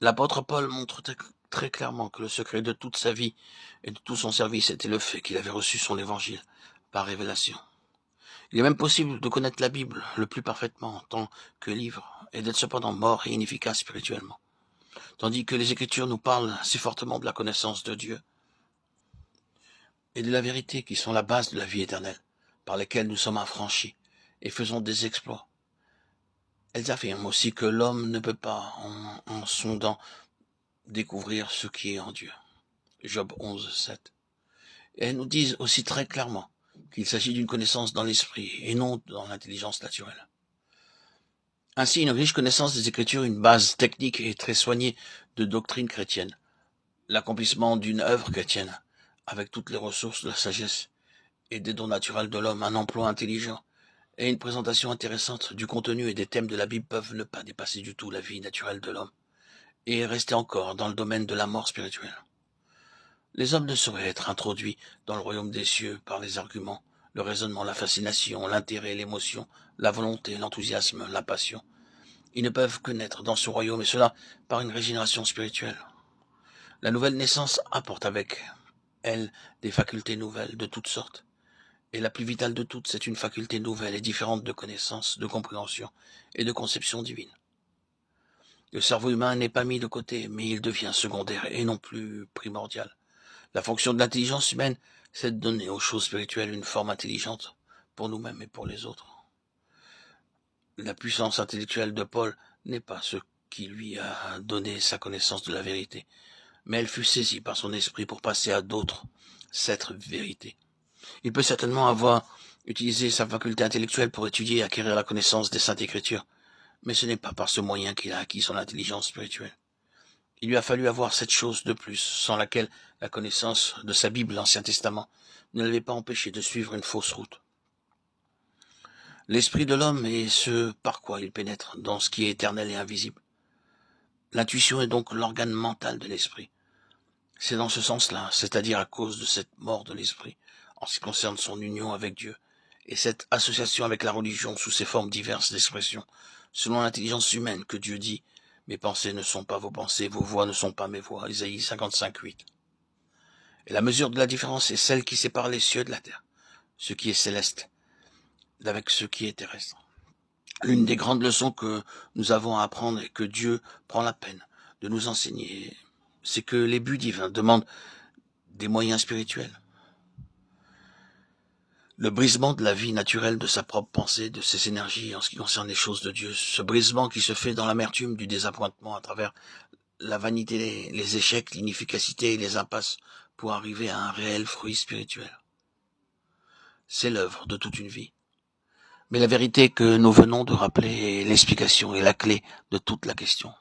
L'apôtre Paul montre très clairement que le secret de toute sa vie et de tout son service était le fait qu'il avait reçu son évangile par révélation. Il est même possible de connaître la Bible le plus parfaitement en tant que livre et d'être cependant mort et inefficace spirituellement. Tandis que les Écritures nous parlent si fortement de la connaissance de Dieu et de la vérité qui sont la base de la vie éternelle, par lesquelles nous sommes affranchis et faisons des exploits. Elles affirment aussi que l'homme ne peut pas, en sondant, découvrir ce qui est en Dieu. Job 11, 7. Et elles nous disent aussi très clairement qu'il s'agit d'une connaissance dans l'esprit et non dans l'intelligence naturelle. Ainsi, une riche connaissance des Écritures, une base technique et très soignée de doctrine chrétienne, l'accomplissement d'une œuvre chrétienne, avec toutes les ressources de la sagesse et des dons naturels de l'homme, un emploi intelligent et une présentation intéressante du contenu et des thèmes de la Bible peuvent ne pas dépasser du tout la vie naturelle de l'homme et rester encore dans le domaine de la mort spirituelle. Les hommes ne sauraient être introduits dans le royaume des cieux par les arguments, le raisonnement, la fascination, l'intérêt, l'émotion, la volonté, l'enthousiasme, la passion. Ils ne peuvent que naître dans ce royaume, et cela par une régénération spirituelle. La nouvelle naissance apporte avec elle des facultés nouvelles de toutes sortes. Et la plus vitale de toutes, c'est une faculté nouvelle et différente de connaissance, de compréhension et de conception divine. Le cerveau humain n'est pas mis de côté, mais il devient secondaire et non plus primordial. La fonction de l'intelligence humaine, c'est de donner aux choses spirituelles une forme intelligente pour nous-mêmes et pour les autres. La puissance intellectuelle de Paul n'est pas ce qui lui a donné sa connaissance de la vérité, mais elle fut saisie par son esprit pour passer à d'autres cette vérité. Il peut certainement avoir utilisé sa faculté intellectuelle pour étudier et acquérir la connaissance des Saintes Écritures, mais ce n'est pas par ce moyen qu'il a acquis son intelligence spirituelle. Il lui a fallu avoir cette chose de plus, sans laquelle la connaissance de sa Bible, l'Ancien Testament, ne l'avait pas empêché de suivre une fausse route. L'esprit de l'homme est ce par quoi il pénètre dans ce qui est éternel et invisible. L'intuition est donc l'organe mental de l'esprit. C'est dans ce sens-là, c'est-à-dire à cause de cette mort de l'esprit, en ce qui concerne son union avec Dieu, et cette association avec la religion sous ses formes diverses d'expression, selon l'intelligence humaine que Dieu dit « Mes pensées ne sont pas vos pensées, vos voix ne sont pas mes voix » Isaïe 55, 8. Et la mesure de la différence est celle qui sépare les cieux de la terre, ce qui est céleste, d'avec ce qui est terrestre. L'une des grandes leçons que nous avons à apprendre et que Dieu prend la peine de nous enseigner, c'est que les buts divins demandent des moyens spirituels. Le brisement de la vie naturelle de sa propre pensée, de ses énergies en ce qui concerne les choses de Dieu, ce brisement qui se fait dans l'amertume du désappointement à travers la vanité, les échecs, l'inefficacité et les impasses pour arriver à un réel fruit spirituel. C'est l'œuvre de toute une vie. Mais la vérité que nous venons de rappeler est l'explication et la clé de toute la question.